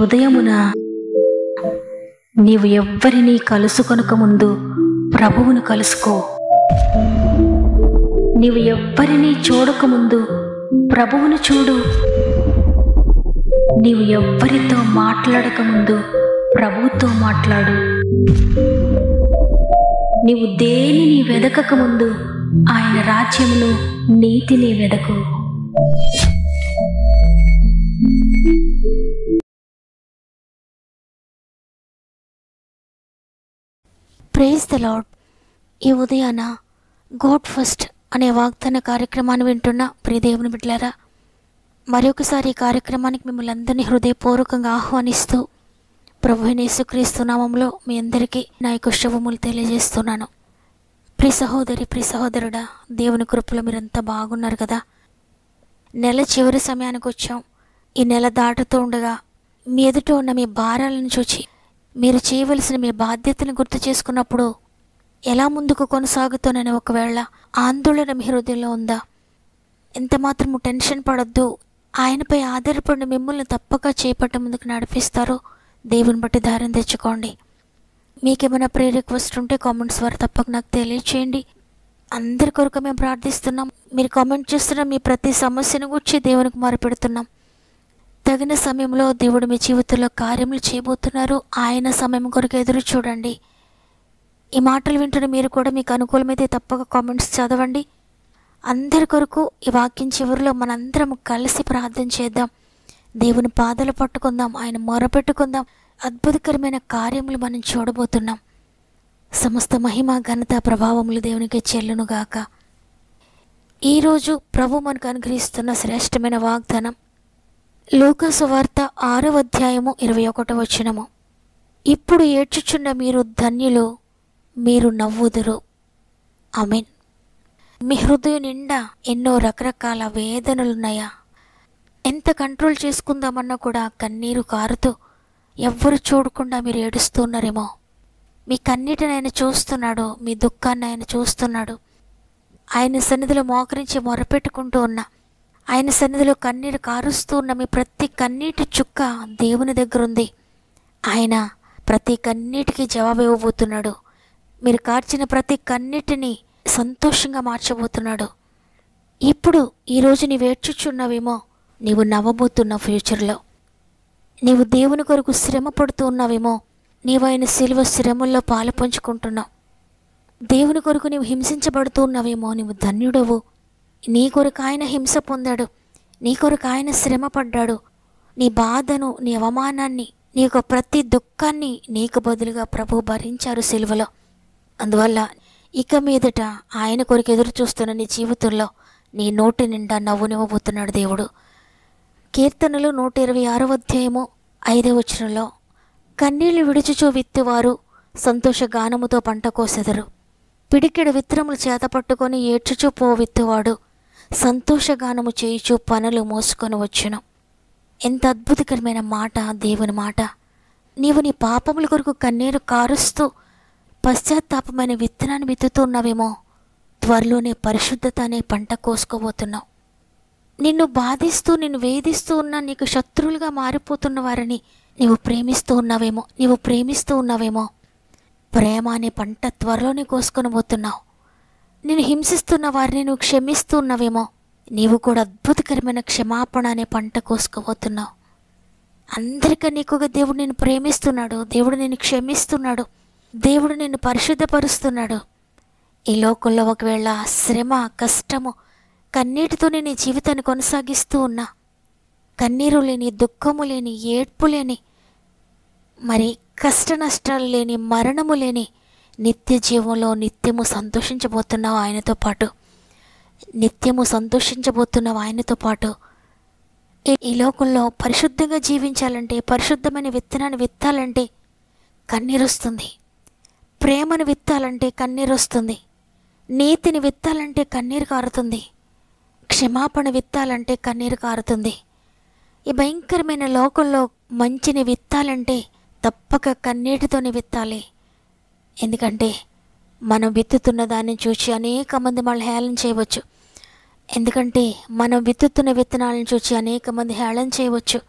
ఉదయమున నీవు ఎవ్వరినీ కలుసుకొనక ముందు ప్రభువును కలుసుకో. నీవు ఎవ్వరినీ చూడకముందు ప్రభువును చూడు. నీవు ఎవ్వరితో మాట్లాడకముందు ప్రభువుతో మాట్లాడు. నీవు దేనిని వెదకకముందు ఆయన రాజ్యమును, నీతిని వెదకు. Praise the lord. ఈ ఉదయాన గాడ్ ఫస్ట్ అనే వాగ్దాన కార్యక్రమాన్ని వింటున్న ప్రియ దేవుని బిడ్డలారా, మరొకసారి ఈ కార్యక్రమానికి మిమ్మల్ని అందరినీ హృదయపూర్వకంగా ఆహ్వానిస్తూ ప్రభువైన యేసుక్రీస్తు నామములో మీ అందరికీ నా యొక్క శుభములు తెలియజేస్తున్నాను. ప్రియ సహోదరి, ప్రియ సహోదరుడా, దేవుని కృపలో మీరంతా బాగున్నారు కదా. నెల చివరి సమయానికి వచ్చాం. ఈ నెల దాటుతూ ఉండగా మీ ఎదుట ఉన్న మీ భారాలను చూచి మీరు చేయవలసిన మీ బాధ్యతను గుర్తు చేసుకున్నప్పుడు ఎలా ముందుకు కొనసాగుతానని ఒకవేళ ఆందోళన మీ హృదయంలో ఉందా? ఎంత మాత్రము టెన్షన్ పడొద్దు. ఆయనపై ఆధారపడిన మిమ్మల్ని తప్పక చేపట్ట ముందుకు నడిపిస్తారో దేవుని బట్టి ధైర్యం తెచ్చుకోండి. మీకేమైనా ప్రే రిక్వెస్ట్ ఉంటే కామెంట్స్ ద్వారా తప్పక నాకు తెలియచేయండి. అందరి కొరకు మేము ప్రార్థిస్తున్నాం. మీరు కామెంట్ చేస్తున్న మీ ప్రతి సమస్యను గురించి దేవునికి మొరపెడుతున్నాం. తగిన సమయంలో దేవుడు మీ జీవితంలో కార్యములు చేయబోతున్నారు. ఆయన సమయం కొరకు ఎదురు చూడండి. ఈ మాటలు వింటున్న మీరు కూడా మీకు అనుకూలమైతే తప్పక కామెంట్స్ చదవండి. అందరి కొరకు ఈ వాక్యం చివరిలో మనందరం కలిసి ప్రార్థన చేద్దాం. దేవుని పాదాలు పట్టుకుందాం, ఆయన మొరపెట్టుకుందాం. అద్భుతకరమైన కార్యములు మనం చూడబోతున్నాం. సమస్త మహిమ, ఘనత, ప్రభావములు దేవునికి చెల్లునుగాక. ఈరోజు ప్రభు మనకు అనుగ్రహిస్తున్న శ్రేష్టమైన వాగ్దానం లూకా సువార్త 6వ అధ్యాయము 21వ వచనము. ఇప్పుడు ఏడ్చుచున్న మీరు ధన్యులు, మీరు నవ్వుదురు. ఆమేన్. మీ హృదయం నిండా ఎన్నో రకరకాల వేదనలున్నాయా? ఎంత కంట్రోల్ చేసుకుందామన్నా కూడా కన్నీరు కారుతూ ఎవ్వరు చూడకుండా మీరు ఏడుస్తున్నారేమో. మీ కన్నీటిని ఆయన చూస్తున్నాడు, మీ దుఃఖాన్ని ఆయన చూస్తున్నాడు. ఆయన సన్నిధిలో మోకరించి మొరపెట్టుకుంటూ ఉన్నా, ఆయన సన్నిధిలో కన్నీరు కారుస్తూ ఉన్న మీ ప్రతి కన్నీటి చుక్క దేవుని దగ్గర ఉంది. ఆయన ప్రతి కన్నీటికి జవాబు ఇవ్వబోతున్నాడు. మీరు కార్చిన ప్రతి కన్నీటిని సంతోషంగా మార్చబోతున్నాడు. ఇప్పుడు ఈరోజు నీవు ఏడ్చుచున్నావేమో, నీవు నవ్వబోతున్నావు. ఫ్యూచర్లో నీవు దేవుని కొరకు శ్రమ పడుతూ ఉన్నావేమో, నీవు ఆయన సిలువ శ్రమల్లో పాలు పంచుకుంటున్నావు. దేవుని కొరకు నీవు హింసించబడుతూ ఉన్నావేమో, నీవు ధన్యుడవు. నీ కొరకు ఆయన హింస పొందాడు, నీ కొరకు ఆయన శ్రమ పడ్డాడు. నీ బాధను, నీ అవమానాన్ని, నీ యొక్క ప్రతి దుఃఖాన్ని నీకు బదులుగా ప్రభు భరించారు సిలువలో. అందువల్ల ఇక మీదట ఆయన కొరకు ఎదురు చూస్తున్న నీ జీవితంలో నీ నోటి నిండా నవ్వునివ్వబోతున్నాడు దేవుడు. కీర్తనలు 126వ అధ్యాయము 5వ వచనంలో, కన్నీళ్లు విడుచుచూ విత్తువారు సంతోషగానముతో పంట కోసెదరు. పిడికెడు విత్తనములు చేత పట్టుకొని ఏడ్చుచూ పో విత్తువాడు సంతోషగానము చేయుచు పనులు మోసుకొని వచ్చును. ఎంత అద్భుతకరమైన మాట దేవుని మాట. నీవు నీ పాపముల కొరకు కన్నీరు కారుస్తూ పశ్చాత్తాపమైన విత్తనాన్ని విత్తుతూ ఉన్నావేమో, త్వరలోనే పరిశుద్ధత అనే పంట కోసుకోబోతున్నావు. నిన్ను బాధిస్తూ, నిన్ను వేధిస్తూ ఉన్న, నీకు శత్రువులుగా మారిపోతున్న వారిని నీవు ప్రేమిస్తూ ఉన్నావేమో. ప్రేమ అనే పంట త్వరలోనే కోసుకొని పోతున్నావు. నేను హింసిస్తున్న వారిని నువ్వు క్షమిస్తూ ఉన్నావేమో, నీవు కూడా అద్భుతకరమైన క్షమాపణ అనే పంట కోసుకోబోతున్నావు. అందరికన్నా ఎక్కువగా దేవుడు నిన్ను ప్రేమిస్తున్నాడు, దేవుడు నిన్ను క్షమిస్తున్నాడు, దేవుడు నిన్ను పరిశుద్ధపరుస్తున్నాడు. ఈ లోకంలో ఒకవేళ శ్రమ, కష్టము, కన్నీటితో నీ జీవితాన్ని కొనసాగిస్తూ ఉన్నా, కన్నీరు లేని, దుఃఖము లేని, ఏడ్పు లేని, మరి కష్ట నష్టాలు లేని, మరణము లేని నిత్య జీవంలో నిత్యము సంతోషించబోతున్నావు ఆయనతో పాటు. నిత్యము సంతోషించబోతున్నావు ఆయనతో పాటు. ఈ లోకంలో పరిశుద్ధంగా జీవించాలంటే, పరిశుద్ధమైన విత్తనాన్ని విత్తాలంటే కన్నీరు వస్తుంది. ప్రేమను విత్తాలంటే కన్నీరు వస్తుంది. నీతిని విత్తాలంటే కన్నీరు కారుతుంది. క్షమాపణ విత్తాలంటే కన్నీరు కారుతుంది. ఈ భయంకరమైన లోకంలో మంచిని విత్తాలంటే తప్పక కన్నీటితోనే విత్తాలి. ఎందుకంటే మనం విత్తుతున్న దాన్ని చూసి అనేక మంది మళ్ళీ హేళన చేయవచ్చు. ఎందుకంటే మనం విత్తుతున్న విత్తనాలను చూసి అనేక మంది హేళన చేయవచ్చు.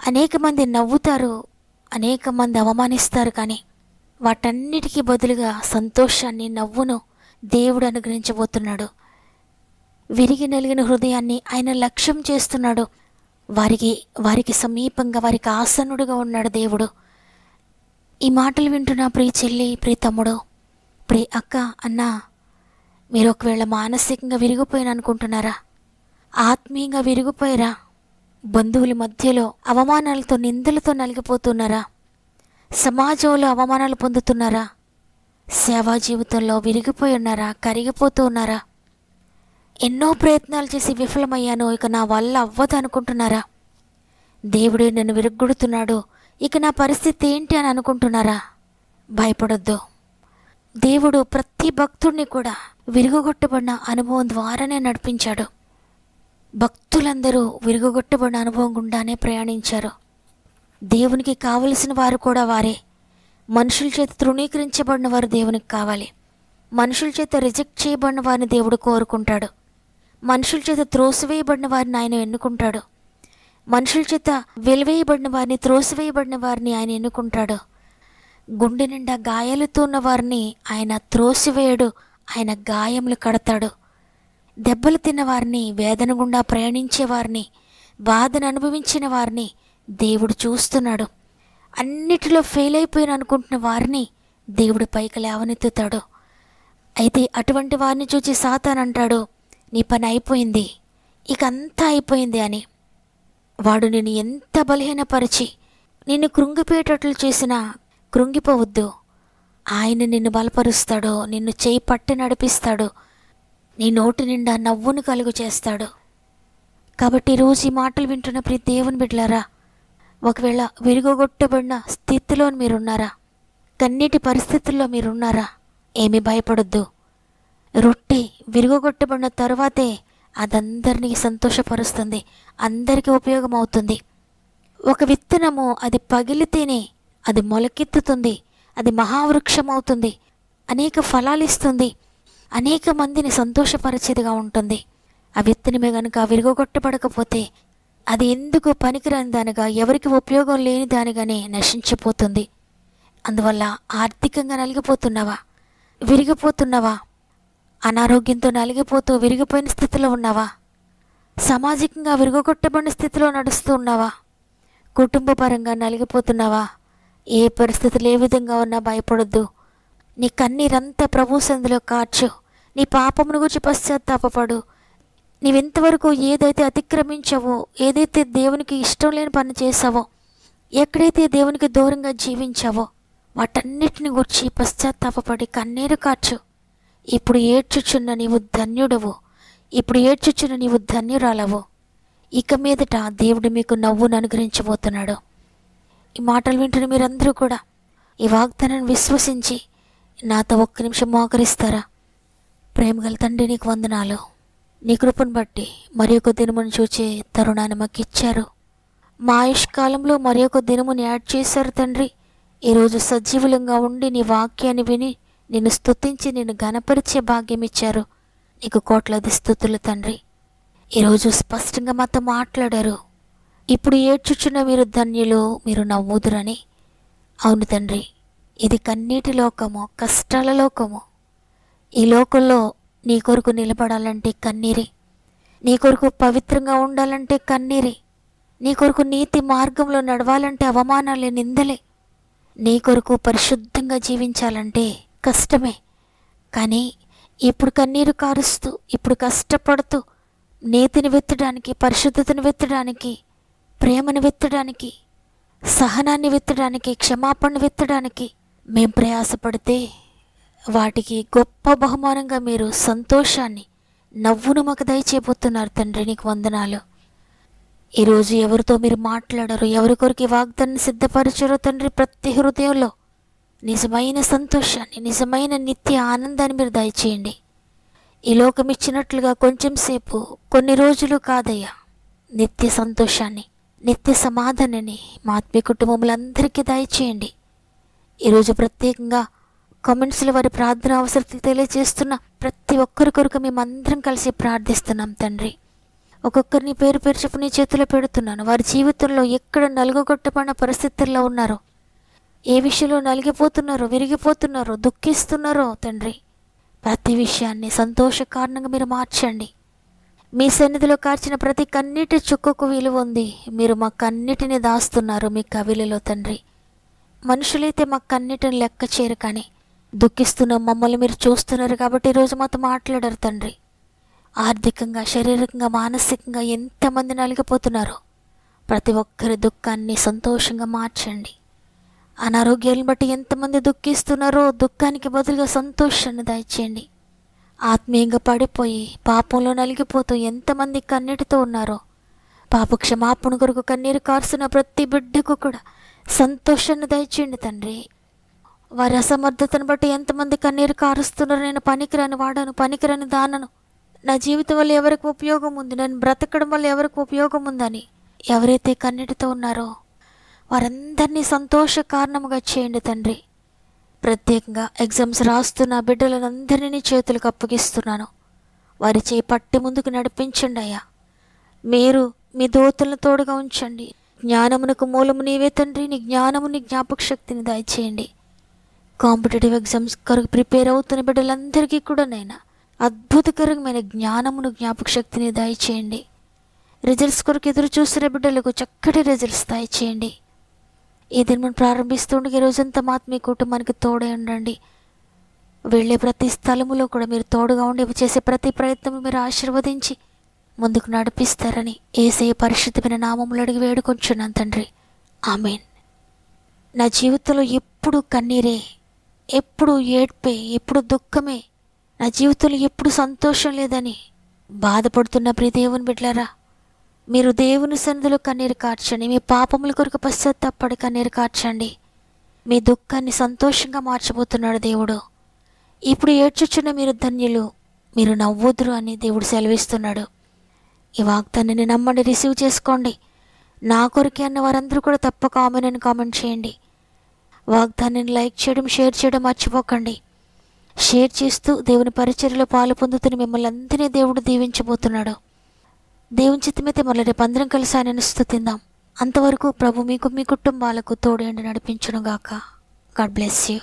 అనేక మంది నవ్వుతారు, అనేక మంది అవమానిస్తారు, కానీ వాటన్నిటికీ బదులుగా సంతోషాన్ని, నవ్వును దేవుడు అనుగ్రహించబోతున్నాడు. విరిగి నలిగిన హృదయాన్ని ఆయన లక్ష్యం చేస్తున్నాడు. వారికి సమీపంగా, వారికి ఆసన్నుడుగా ఉన్నాడు దేవుడు. ఈ మాటలు వింటున్న ప్రియ చెల్లి, ప్రియ తమ్ముడు, ప్రియ అక్క, అన్న, మీరు ఒకవేళ మానసికంగా విరిగిపోయిన అనుకుంటున్నారా? ఆత్మీయంగా విరిగిపోయారా? బంధువుల మధ్యలో అవమానాలతో, నిందలతో నలిగిపోతున్నారా? సమాజంలో అవమానాలు పొందుతున్నారా? సేవా జీవితంలో విరిగిపోయి ఉన్నారా? కరిగిపోతూ ఉన్నారా? ఎన్నో ప్రయత్నాలు చేసి విఫలమయ్యాను, ఇక నా వల్ల అవ్వదు అనుకుంటున్నారా? దేవుడే నన్ను విరగ్గొడుతున్నాడు, ఇక నా పరిస్థితి ఏంటి అని అనుకుంటున్నారా? భయపడొద్దు. దేవుడు ప్రతి భక్తుడిని కూడా విరుగొట్టబడిన అనుభవం ద్వారానే నడిపించాడు. భక్తులందరూ విరుగొట్టబడిన అనుభవం గుండానే ప్రయాణించారు. దేవునికి కావలసిన వారు కూడా వారే. మనుషుల చేత తృణీకరించబడిన వారు దేవునికి కావాలి. మనుషుల చేత రిజెక్ట్ చేయబడిన వారిని దేవుడు కోరుకుంటాడు. మనుషుల చేత త్రోసివేయబడిన వారిని ఆయన ఎన్నుకుంటాడు. మనుషుల చేత వెలివేయబడిన వారిని, త్రోసివేయబడిన వారిని ఆయన ఎన్నుకుంటాడు. గుండె నిండా గాయాలతో ఉన్న వారిని ఆయన త్రోసివేయడు, ఆయన గాయములు కడతాడు. దెబ్బలు తిన్న వారిని, వేదన గుండా ప్రయాణించే వారిని, బాధను అనుభవించిన వారిని దేవుడు చూస్తున్నాడు. అన్నిటిలో ఫెయిల్ అయిపోయిన అనుకుంటున్న వారిని దేవుడు పైకి లేవనెత్తుతాడు. అయితే అటువంటి వారిని చూచి సాతాను అంటాడు, నీ పని అయిపోయింది, ఇక అంతా అయిపోయింది అని. వాడు నిన్ను ఎంత బలహీనపరిచి నిన్ను కృంగిపోయేటట్లు చేసినా కృంగిపోవద్దు. ఆయన నిన్ను బలపరుస్తాడు, నిన్ను చేయి పట్టి నడిపిస్తాడు, నీ నోటి నిండా నవ్వును కలుగు చేస్తాడు. కాబట్టి ఈరోజు ఈ మాటలు వింటున్న ప్రతి దేవుని బిడ్డలారా, ఒకవేళ విరుగొట్టబడిన స్థితిలో మీరున్నారా? కన్నీటి పరిస్థితుల్లో మీరున్నారా? ఏమీ భయపడొద్దు. రొట్టె విరుగొట్టబడిన తరువాతే అదందరినీ సంతోషపరుస్తుంది, అందరికీ ఉపయోగం అవుతుంది. ఒక విత్తనము అది పగిలితేనే అది మొలకెత్తుతుంది, అది మహావృక్షం అవుతుంది, అనేక ఫలాలు ఇస్తుంది, అనేక మందిని సంతోషపరిచేదిగా ఉంటుంది. ఆ విత్తనమే కనుక విరుగొట్టబడకపోతే అది ఎందుకు పనికిరాని దానిగా, ఎవరికి ఉపయోగం లేని దానిగానే నశించిపోతుంది. అందువల్ల ఆర్థికంగా నలిగిపోతున్నావా? విరిగిపోతున్నావా? అనారోగ్యంతో నలిగిపోతూ విరిగిపోయిన స్థితిలో ఉన్నావా? సామాజికంగా విరుగొట్టబడిన స్థితిలో నడుస్తూ ఉన్నావా? కుటుంబ పరంగా నలిగిపోతున్నావా? ఏ పరిస్థితులు ఏ విధంగా ఉన్నా భయపడొద్దు. నీ కన్నీరంతా ప్రభు సన్నిధిలో కార్చు. నీ పాపమును గురించి పశ్చాత్తాపపడు. నీవెంతవరకు ఏదైతే అతిక్రమించావో, ఏదైతే దేవునికి ఇష్టం లేని పని చేసావో, ఎక్కడైతే దేవునికి దూరంగా జీవించావో వాటన్నిటిని గురించి పశ్చాత్తాపపడి కన్నీరు కార్చు. ఇప్పుడు ఏడ్చుచున్న నీవు ధన్యుడవు, ఇప్పుడు ఏడ్చుచున్న నీవు ధన్యురాలవు. ఇక మీదట దేవుడు మీకు నవ్వును అనుగ్రహించబోతున్నాడు. ఈ మాటలు వింటున్న మీరందరూ కూడా ఈ వాగ్దానాన్ని విశ్వసించి నాతో ఒక్క నిమిషం మోకరిస్తారా? ప్రేమగల తండ్రి, నీకు వందనాలు. నీ కృపను బట్టి మరి ఒక దినమును చూచే తరుణాన్ని మాకు ఇచ్చారు. మా ఆయుష్కాలంలో మరి ఒక దినముని యాడ్ చేశారు తండ్రి. ఈరోజు సజీవులంగా ఉండి నీ వాక్యాన్ని విని నిన్ను స్తుతించి నిన్ను ఘనపరిచే భాగ్యం ఇచ్చారు. నీకు కోట్లాది స్తుతులు తండ్రి. ఈరోజు స్పష్టంగా మాతో మాట్లాడారు. ఇప్పుడు ఏడ్చుచున్న మీరు ధన్యులు, మీరు నవ్వుదురని. అవును తండ్రి, ఇది కన్నీటి లోకము, కష్టాల లోకము. ఈ లోకంలో నీ కొరకు నిలబడాలంటే కన్నీరే, నీ కొరకు పవిత్రంగా ఉండాలంటే కన్నీరే, నీ కొరకు నీతి మార్గంలో నడవాలంటే అవమానాలే, నిందలే, నీ కొరకు పరిశుద్ధంగా జీవించాలంటే కష్టమే. కానీ ఇప్పుడు కన్నీరు కారుస్తూ, ఇప్పుడు కష్టపడుతూ నీతిని వెత్తడానికి, పరిశుద్ధతను వెత్తడానికి, ప్రేమను వెత్తడానికి, సహనాన్ని వెత్తడానికి, క్షమాపణ వెత్తడానికి మేం ప్రయాసపడితే వాటికి గొప్ప బహుమానంగా మీరు సంతోషాన్ని, నవ్వును మాకు దయచేయబోతున్నారు తండ్రి. నీకు వందనాలు. ఈరోజు ఎవరితో మీరు మాట్లాడారో, ఎవరి కొరకు వాగ్దాన్ని సిద్ధపరిచారో తండ్రి, ప్రతి హృదయంలో నిజమైన సంతోషాన్ని, నిజమైన నిత్య ఆనందాన్ని మీరు దయచేయండి. ఈ లోకం ఇచ్చినట్లుగా కొంచెం సేపు, కొన్ని రోజులు కాదయ్యా, నిత్య సంతోషాన్ని, నిత్య సమాధానాన్ని మా ఆత్మీయ కుటుంబములందరికీ దయచేయండి. ఈరోజు ప్రత్యేకంగా కామెంట్స్లో వారి ప్రార్థన అవసరాలు తెలియజేస్తున్న ప్రతి ఒక్కరి కొరకు మేమందరం కలిసి ప్రార్థిస్తున్నాం తండ్రి. ఒక్కొక్కరిని పేరు పేరు చెప్పు నీ చేతిలో పెడుతున్నాను. వారి జీవితంలో ఎక్కడ నలుగొట్టబడిన పరిస్థితుల్లో ఉన్నారో, ఏ విషయంలో నలిగిపోతున్నారో, విరిగిపోతున్నారో, దుఃఖిస్తున్నారో తండ్రి, ప్రతి విషయాన్ని సంతోష కారణంగా మీరు మార్చండి. మీ సన్నిధిలో కార్చిన ప్రతి కన్నీటి చుక్కకు విలువ ఉంది. మీరు మా కన్నిటిని దాస్తున్నారు మీ కవిలలో తండ్రి. మనుషులైతే మా కన్నిటిని లెక్క చేయరు, కానీ దుఃఖిస్తున్న మమ్మల్ని మీరు చూస్తున్నారు కాబట్టి ఈరోజు మాతో మాట్లాడారు తండ్రి. ఆర్థికంగా, శారీరకంగా, మానసికంగా ఎంతమంది నలిగిపోతున్నారో ప్రతి ఒక్కరి దుఃఖాన్ని సంతోషంగా మార్చండి. అనారోగ్యాలను బట్టి ఎంతమంది దుఃఖిస్తున్నారో దుఃఖానికి బదులుగా సంతోషాన్ని దయచేయండి. ఆత్మీయంగా పడిపోయి పాపంలో నలిగిపోతూ ఎంతమంది కన్నీటితో ఉన్నారో, పాప క్షమాపణ కొరకు కన్నీరు కారుస్తున్న ప్రతి బిడ్డకు కూడా సంతోషాన్ని దయచేయండి తండ్రి. వారి అసమర్థతను బట్టి ఎంతమంది కన్నీరు కారుస్తున్నారో, నేను పనికిరాని వాడను, పనికిరాని దానను, నా జీవితం వల్ల ఎవరికి ఉపయోగం ఉంది, నేను బ్రతకడం వల్ల ఎవరికి ఉపయోగం ఉందని ఎవరైతే కన్నీటితో ఉన్నారో వారందరినీ సంతోష కారణముగా చేయండి తండ్రి. ప్రత్యేకంగా ఎగ్జామ్స్ రాస్తున్న బిడ్డలందరినీ చేతులకు అప్పగిస్తున్నాను. వారి చేయి పట్టి ముందుకు నడిపించండి అయ్యా. మీరు మీ దూతలను తోడుగా ఉంచండి. జ్ఞానమునకు మూలము నీవే తండ్రి. నీ జ్ఞానము, నీ జ్ఞాపక శక్తిని దయచేయండి. కాంపిటేటివ్ ఎగ్జామ్స్ కొరకు ప్రిపేర్ అవుతున్న బిడ్డలందరికీ కూడా నైనా అద్భుతకరమైన జ్ఞానమును, జ్ఞాపక శక్తిని దయచేయండి. రిజల్ట్స్ కొరకు ఎదురు చూస్తున్న బిడ్డలకు చక్కటి రిజల్ట్స్ దయచేయండి. ఈ దినం ప్రారంభిస్తుండగా ఈ రోజంతా మాత్రం మీ కుటుంబానికి తోడే ఉండండి. వెళ్ళే ప్రతి స్థలములో కూడా మీరు తోడుగా ఉండి చేసే ప్రతి ప్రయత్నం మీరు ఆశీర్వదించి ముందుకు నడిపిస్తారని యేసయ్య పరిశుద్ధమైన నామములో అడిగి వేడుకొంచున్నాను తండ్రి. ఆమేన్. నా జీవితంలో ఎప్పుడు కన్నీరే, ఎప్పుడు ఏడ్పే, ఎప్పుడు దుఃఖమే, నా జీవితంలో ఎప్పుడు సంతోషం లేదని బాధపడుతున్న ప్రియ దేవుని బిడ్డలారా, మీరు దేవుని సన్నిధిలో కన్నీరు కార్చండి. మీ పాపముల కొరకు పశ్చాత్తాపడి కన్నీరు కార్చండి. మీ దుఃఖాన్ని సంతోషంగా మార్చబోతున్నాడు దేవుడు. ఇప్పుడు ఏడ్చుచున్న మీరు ధన్యులు, మీరు నవ్వుదురు అని దేవుడు సెలవిస్తున్నాడు. ఈ వాగ్దాన్ని నమ్మండి, రిసీవ్ చేసుకోండి. నా కొరకే అన్న వారందరూ కూడా తప్పక ఆమెనని కామెంట్ చేయండి. వాగ్దాన్ని లైక్ చేయడం, షేర్ చేయడం మర్చిపోకండి. షేర్ చేస్తూ దేవుని పరిచర్యలో పాలు పొందుతున్న మిమ్మల్ని అందరినీ దేవుడు దీవించబోతున్నాడు. దేవుని చిత్తమైతే మళ్ళీ రేపు అందరం కలిసి ఆయనను స్తుతిందాం. అంతవరకు ప్రభు మీకు, మీ కుటుంబాలకు తోడేండి నడిపించును గాక. God bless you.